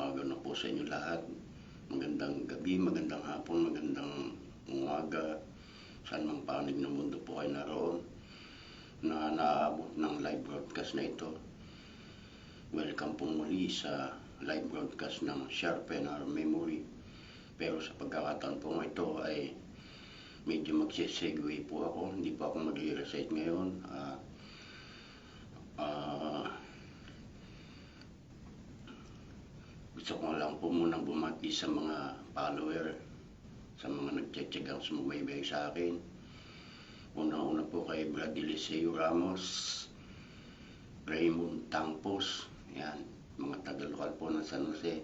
umaga na po sa inyo lahat. Magandang gabi, magandang hapon, magandang umaga. Saan mang panig ng mundo po kayo naroon na naaabot ng live broadcast na ito. Welcome po muli sa live broadcast ng Sharpen Our Memory. Pero sa pagkakataon po ito ay medyo magsesegue po ako. Hindi po ako mag-recite ngayon. Gusto ko lang po munang bumati sa mga follower, sa mga nagtiyatsagang sumubaybay sa akin. Una-una po kay Brad Eliseo Ramos, Raymond Tampos, yan, mga taga-lokal po ng San Jose,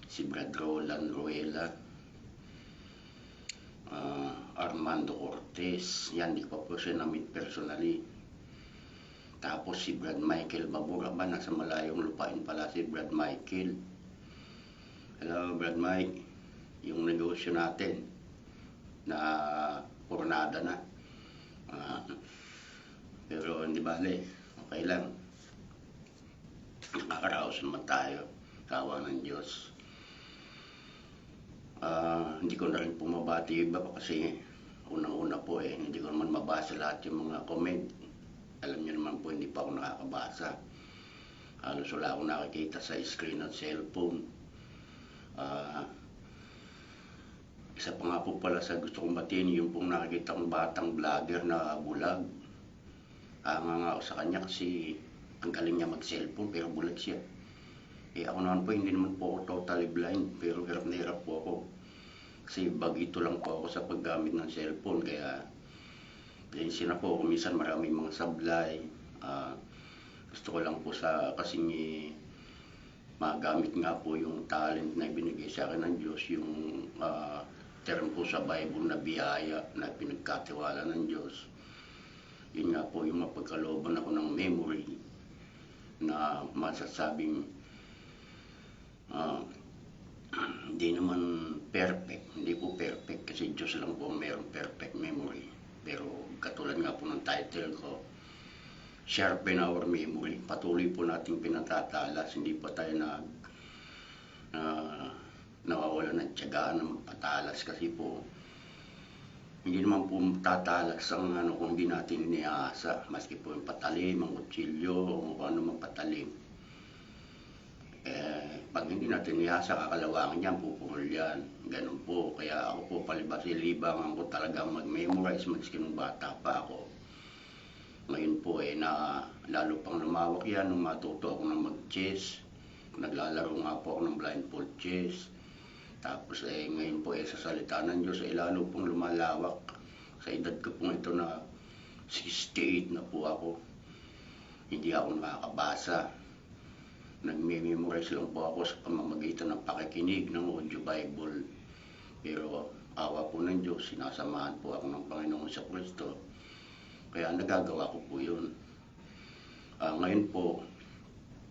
si Brad Roland Ruela, Armando Cortez, yan, di ko po siya na-meet personally. Tapos si Brad Michael Babura ba, nasa malayong lupain pala si Brad Michael. Hello Brad Mike, yung negosyo natin na pornada na. Pero hindi bale, okay lang. Nakakaraos naman tayo, kawa ng Diyos. Hindi ko na rin pumabati iba pa kasi unang-una po hindi ko naman mabasa lahat yung mga comment. Alam niyo naman po, hindi pa ako nakakabasa. Halos wala akong nakikita sa screen ng cellphone. Isa pa nga po pala sa gusto kong batiin, yung pong nakikita kong batang vlogger na bulag. Nga ako sa kanya kasi ang galing niya mag-cellphone pero bulag siya. Ako naman po, hindi naman po ako totally blind pero hirap na hirap po ako. Kasi bagito lang po ako sa paggamit ng cellphone kaya pasensya na po kung minsan maraming mga sablay. Gusto ko lang po sa kasing magamit nga po yung talent na ibinigay sa akin ng Diyos, yung term po sa Bible na biyaya na pinagkatiwala ng Diyos. Yun nga po yung mapagkalooban ako ng memory na masasabing hindi naman perfect, hindi po perfect kasi Diyos lang po mayroong perfect memory. Pero katulad nga po ng title ko, Sharpen Our Memory, patuloy po natin pinatatalas, hindi pa tayo nawawala ng tiyagaan na magpatalas kasi po hindi naman po tatalas ang kung hindi natin iniaasa, maski po yung patalim, ang kutsilyo, o kung ano mang patalim. Pag hindi natin iniasa, kakalawangan yan, pupungol yan. Ganun po, kaya ako po palibas-libangan ko talaga mag-memorize, maski nung bata pa ako. Ngayon po na lalo pang lumawak yan nung matuto ako ng mag-chess. Naglalaro nga po ako ng blindfold chess. Tapos ngayon po sa salita ng Diyos lalo pong lumalawak. Sa edad ko pong ito na 68 na po ako. Hindi ako nakakabasa. Nagme-memorize lang po ako sa pamamagitan ng pakikinig ng audio Bible. Pero awa po ng Diyos, sinasamahan po ako ng Panginoon sa Kristo. Kaya nagagawa ko po yun. Ngayon po,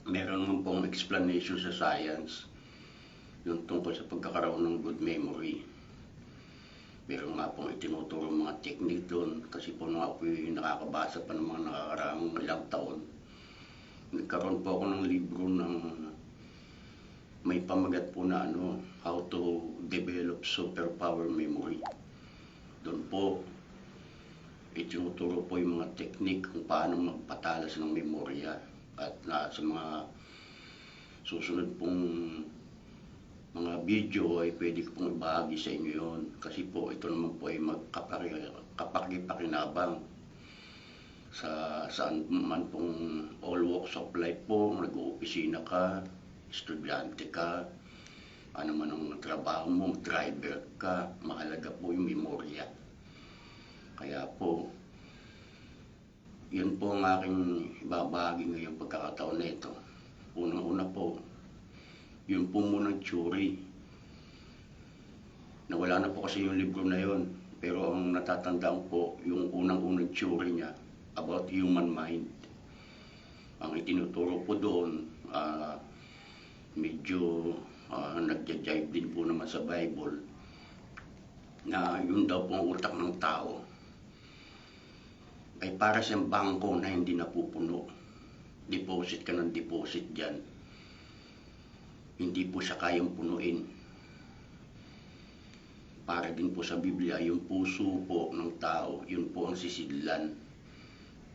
meron naman pong explanation sa science yung tungkol sa pagkakaroon ng good memory. Meron nga pong itinuturo mga technique doon kasi po nung ako yung nakakabasa pa ng mga nakakaraang ilang taon. Nagkaroon po ako ng libro ng may pamagat po na how to develop superpower memory. Doon po itinuturo po yung mga teknik kung paano magpatalas ng memorya at sa mga susunod pong mga video ay pwede ko pong ibahagi sa inyo yun kasi po ito naman po ay magkapakipakinabang sa saan man pong all walks of life po, nag-oopisina ka, estudyante ka, ano man ang trabaho mo, driver ka, mahalaga po yung memorya. Kaya po, yun po ang aking ibabahagi ngayong pagkakataon na ito. Unang-una po, yun po munang theory. Nawala na po kasi yung libro na yun. Pero ang natatandaan po, yung unang-unang theory niya about human mind. Ang itinuturo po doon, medyo nagja-jive din po naman sa Bible na yun daw po ang utak ng tao ay para siyang bangko na hindi napupuno. Deposit ka ng deposit dyan. hindi po siya kayang punuin. Para din po sa Biblia, yung puso po ng tao, yun po ang sisidlan.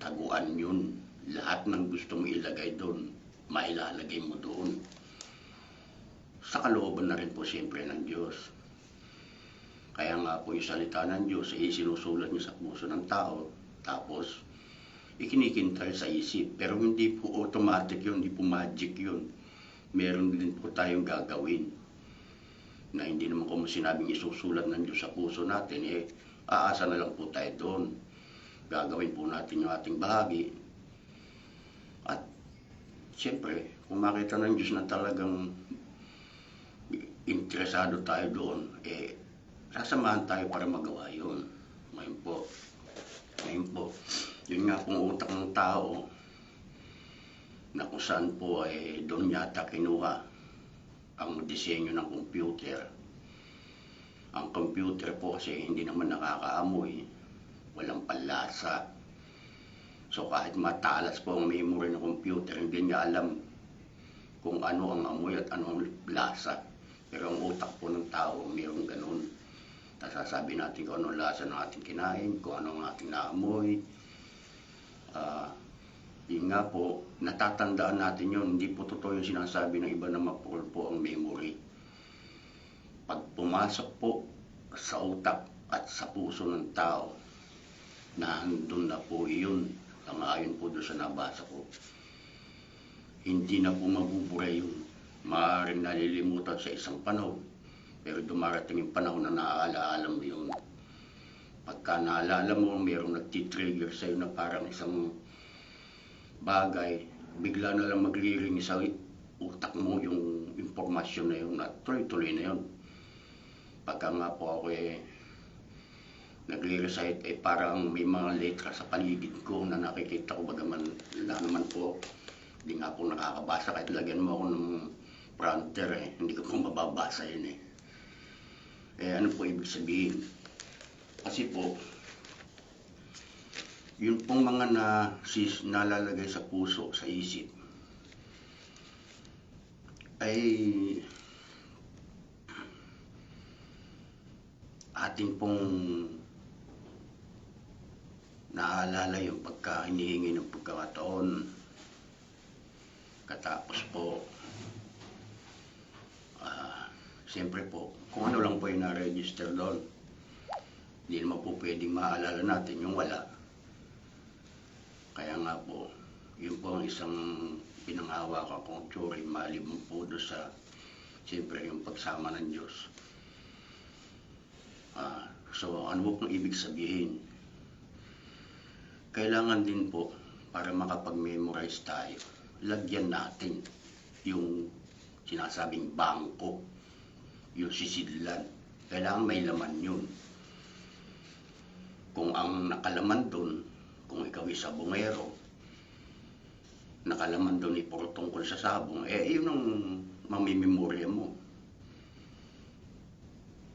Taguan yun. Lahat ng gusto mo ilagay doon, mailalagay mo doon. Sa kalooban na rin po siyempre ng Diyos. Kaya nga po yung salita ng Diyos ay sinusulat niya sa puso ng tao, tapos ikinikintal sa isip. Pero hindi po automatic yun, hindi po magic yun. Meron din po tayong gagawin na hindi naman kung sinabing isusulat ng Diyos sa puso natin, aasa na lang po tayo doon. Gagawin po natin yung ating bahagi. At siyempre, kung makita ng Diyos na talagang interesado tayo doon, sasamahan tayo para magawa yun. Ngayon po, yun nga pong utak ng tao, na kung saan po ay doon yata kinuha ang disenyo ng computer. Ang computer po kasi hindi naman nakakaamoy, walang panlasa. So kahit matalas po ang memory ng computer, hindi niya alam kung ano ang amoy at ano ang lasa. Pero ang utak po ng tao, mayroong ganun. Sasabi natin kung ano lasa ng ating kinain, kung ano ang ating naamoy. Yun nga po, natatandaan natin yun. Hindi po totoo yung sinasabi ng iba na mapukol po ang memory. Pag pumasok po sa utak at sa puso ng tao, nandun na po yun. Ayon po doon sa nabasa ko. Hindi na po mabubura yun. Maaaring nalilimutan sa isang panahon. Pero dumarating yung panahon na naaalaala mo yun. Pagka naalala mo, mayroong nagtitrigger sa'yo na parang isang bagay, bigla na lang magliring sa utak mo yung impormasyon na yun at tuloy-tuloy na yun. Pagka nga po ako nagre-recite, parang may mga letra sa paligid ko na nakikita ko, bagaman wala naman po, hindi nga po nakakabasa kahit lagyan mo ako ng prompter, hindi ko po mababasa yun ano po ibig sabihin? Kasi po, yun pong mga nalalagay sa puso, sa isip, ay atin pong naalala yung pagka hinihingi ng pagkakataon. Katapos po, siyempre po, kung ano lang po yung na-register doon, hindi naman po pwedeng maalala natin yung wala. Kaya nga po, yun po ang isang pinanghawakan kong theory, maliban po doon sa, siyempre, yung pagsama ng Diyos. So, ano po pong ibig sabihin? Kailangan din po, para makapag-memorize tayo, lagyan natin yung sinasabing bangko, yung sisidlan. Kailangan may laman yun. Kung ang nakalaman doon, kung ikaw ay sabongero, nakalaman doon puro tungkol sa sabong, yun ang mamimemorya mo.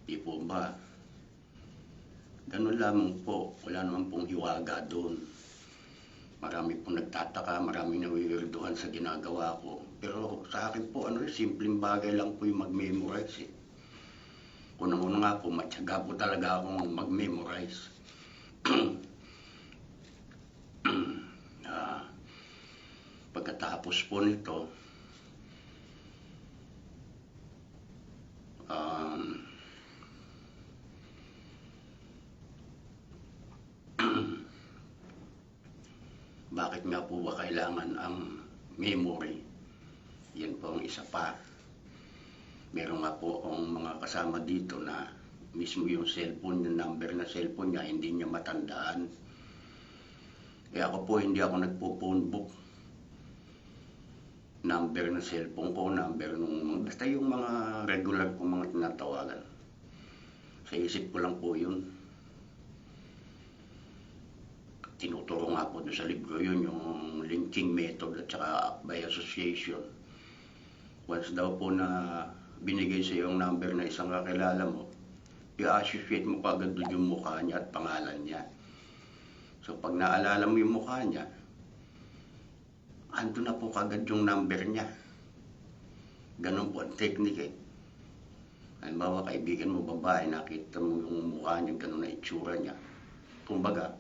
Di po ba? Ganun lamang po, wala naman pong hiwaga doon. Marami pong nagtataka, marami nawiwirduhan sa ginagawa ko. Pero sa akin po, simpleng bagay lang po yung mag-memorize. Unang-una nga po, matyaga po talaga akong mag-memorize. Pagkatapos po nito, bakit nga po ba kailangan ang memory? Yan po ang isa pa. Meron nga po akong mga kasama dito na mismo yung cellphone, yung number na cellphone niya, hindi niya matandaan. Kaya ako po, hindi ako nagpo-phone book. Number ng cellphone ko, number nung, basta yung mga regular kong mga tinatawagan. Sa isip ko lang po yun. Tinuturo nga po doon sa libro yun, yung linking method at saka by association. Once daw po na binigay sa yung number na isang kakilala mo, i-associate mo kagad doon yung mukha niya at pangalan niya. So pag naalala mo yung mukha niya, ando na po kagad yung number niya. Ganun po ang technique eh. Halimbawa, kaibigan mo babae, nakita mo yung mukha niya, ganun na itsura niya. Kumbaga,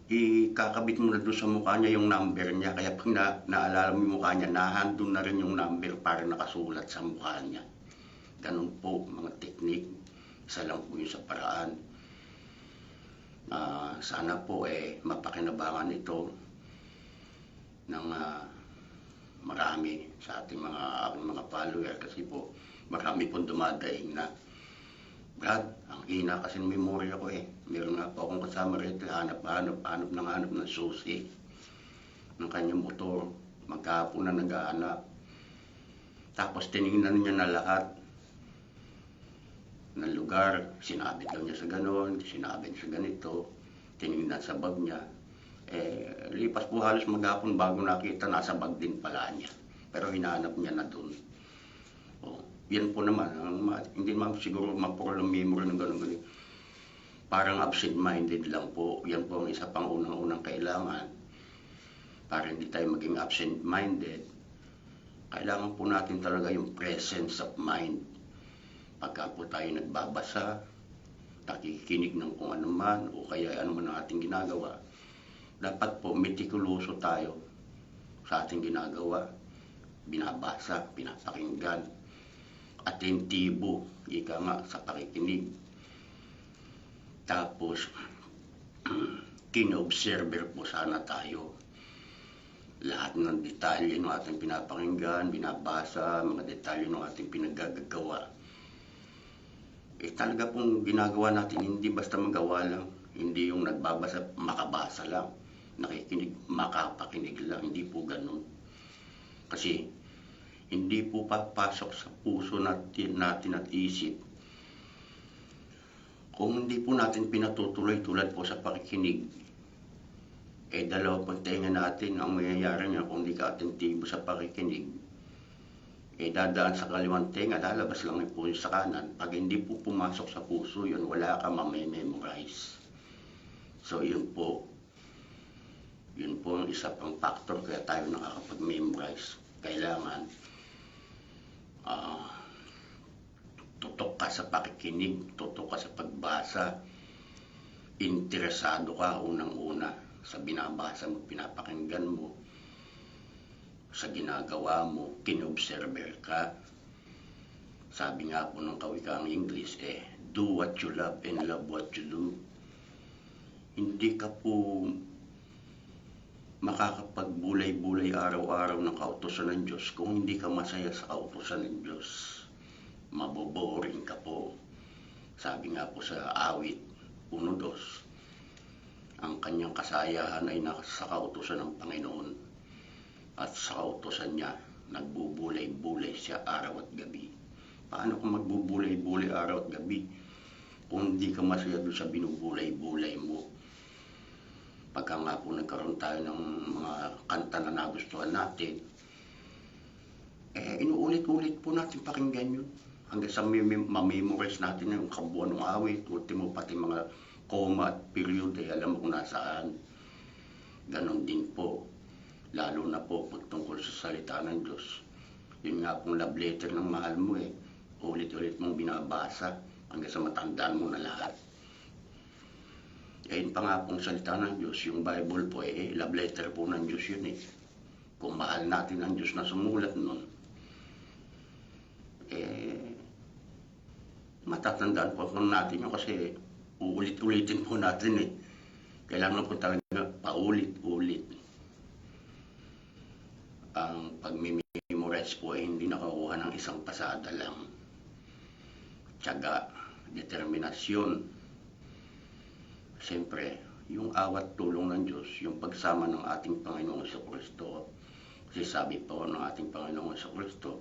ikakabit mo na doon sa mukha niya yung number niya. Kaya pag naalala mo yung mukha niya, nahandun na rin yung number para nakasulat sa mukha niya. Ganun po, mga technique. Isa lang po yung sa paraan. Sana po mapakinabangan ito ng marami sa ating mga follower kasi po marami pong dumadaing na, Brad, ang hina kasi ng memorya ko eh. Meron nga po akong kasama rito, hanap ng susi ng kanyang motor. Magkahapon na nag-aanap. Tapos tinignan niya na lahat ng lugar. Sinabit daw niya sa ganon, sinabit sa ganito, tinignan sa bag niya. Lipas po halos maghapon bago nakita, nasa bag din pala niya. Pero hinahanap niya na doon. Yan po naman, hindi naman siguro mapuro ng memory ng gano'n. Parang absent-minded lang po. Yan po ang isa pang unang kailangan. Para hindi tayo maging absent-minded, kailangan po natin talaga yung presence of mind. Pagka po tayo nagbabasa, nakikinig ng kung ano man, o kaya ano man ang ating ginagawa, dapat po metikuloso tayo sa ating ginagawa. Binabasa, pinapakinggan, atentibo, ika nga sa pakikinig. Tapos, kino-observer po sana tayo. Lahat ng detalye ng ating pinapakinggan, binabasa, mga detalye ng ating pinaggagawa. Talaga pong ginagawa natin, hindi basta magawa lang. Hindi yung nagbabasa, makabasa lang. Nakikinig, makapakinig lang. Hindi po ganun. Kasi, hindi po papasok sa puso natin at isip kung hindi po natin pinatutuloy tulad po sa pakikinig. Dalawa pong tenga natin ang mayayari niya kung hindi ka atentibo sa pakikinig. Dadaan sa kaliwang tenga, lalabas lang po yung sa kanan. Pag hindi po pumasok sa puso yun, wala ka mamememorize. So yun po ang isa pang factor kaya tayo nakakapag-memorize. Kailangan tutok ka sa pakikinig, tutok ka sa pagbasa, interesado ka unang-una sa binabasa mo, pinapakinggan mo, sa ginagawa mo, kinobserver ka. Sabi nga po ng kawikang English, do what you love and love what you do. Hindi ka po makakapagbulay-bulay araw-araw ng kautusan ng Diyos kung hindi ka masaya sa kautusan ng Diyos. Maboboring ka po. Sabi nga po sa awit 1:2, ang kanyang kasayahan ay nasa kautusan ng Panginoon at sa kautusan niya nagbubulay-bulay siya araw at gabi. Paano kung magbubulay-bulay araw at gabi kung hindi ka masaya doon sa binubulay-bulay mo? Pagka nga po nagkaroon tayo ng mga kanta na nagustuhan natin, inuulit-ulit po natin pakinggan yun. Hanggang sa mamemorize natin yung kabuuan ng awit, ultimo pati mga comma at period, alam mo kung nasaan. Ganon din po, lalo na po pagtungkol sa salita ng Diyos. Yun nga pong love letter ng mahal mo ulit-ulit mong binabasa hanggang sa matandaan mo na lahat. Yun pa nga pong salita ng Diyos, yung Bible po love letter po ng Diyos yun Kung mahal natin ang Diyos na sumulat nun, matatandaan po natin yun kasi uulit-ulitin po natin Kailangan po talaga paulit-ulit. Ang pag-memorize po hindi nakakuha ng isang pasada lang. Tiyaga, determinasyon. Siyempre, yung awat tulong ng Diyos, yung pagsama ng ating Panginoong Jesucristo. Kasi sabi po ng ating Panginoong Jesucristo,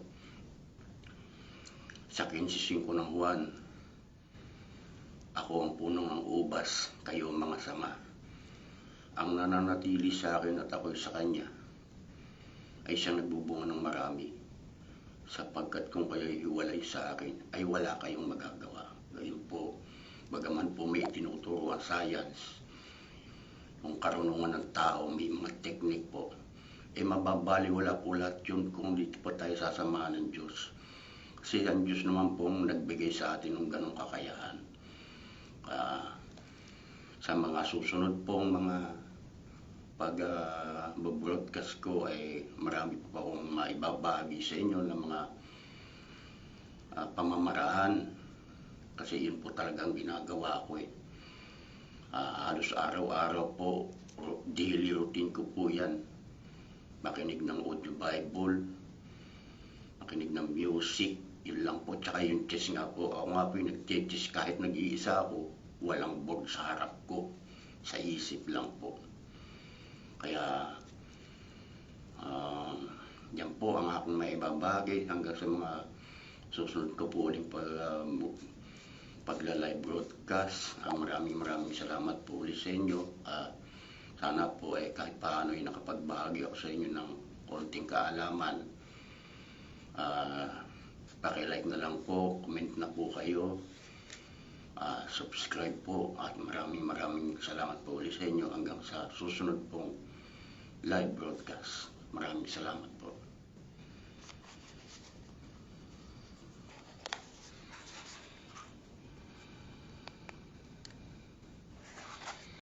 sa 15:5 ng Juan, ako ang puno ng ubas, kayo ang mga sama. Ang nananatili sa akin at ako'y sa Kanya, ay siyang nagbubunga ng marami, sapagkat kung kayo'y hiwalay sa akin, ay wala kayong magagawa. Gayon po, bagaman po may tinuturo ang science, kung karunungan ng tao, may mga technique po, mababaliwala po lahat yun kung dito po tayo sasamahan ng Diyos. Kasi ang Diyos naman pong nagbigay sa atin ng ganong kakayahan. Sa mga susunod pong mga pag-broadcast ko ay marami pa akong maibabahagi sa inyo ng mga pamamaraan, kasi yun po talagang ginagawa ko halos araw-araw po, daily routine ko po yan. Makinig ng audio Bible, makinig ng music, yun lang po. Tsaka yung chess nga po, ako nga po yung nag-chess kahit nag-iisa ako, walang board sa harap ko, sa isip lang po. Kaya yan po ang aking maibabagay hanggang sa mga susunod ko po uling pagla-live broadcast. Maraming salamat po ulit sa inyo. Sana po kahit paano ay nakapagbahagi ako sa inyo ng konting kaalaman. Paki-like na lang po, comment na po kayo, subscribe po, at maraming salamat po ulit sa inyo hanggang sa susunod pong live broadcast. Maraming salamat po.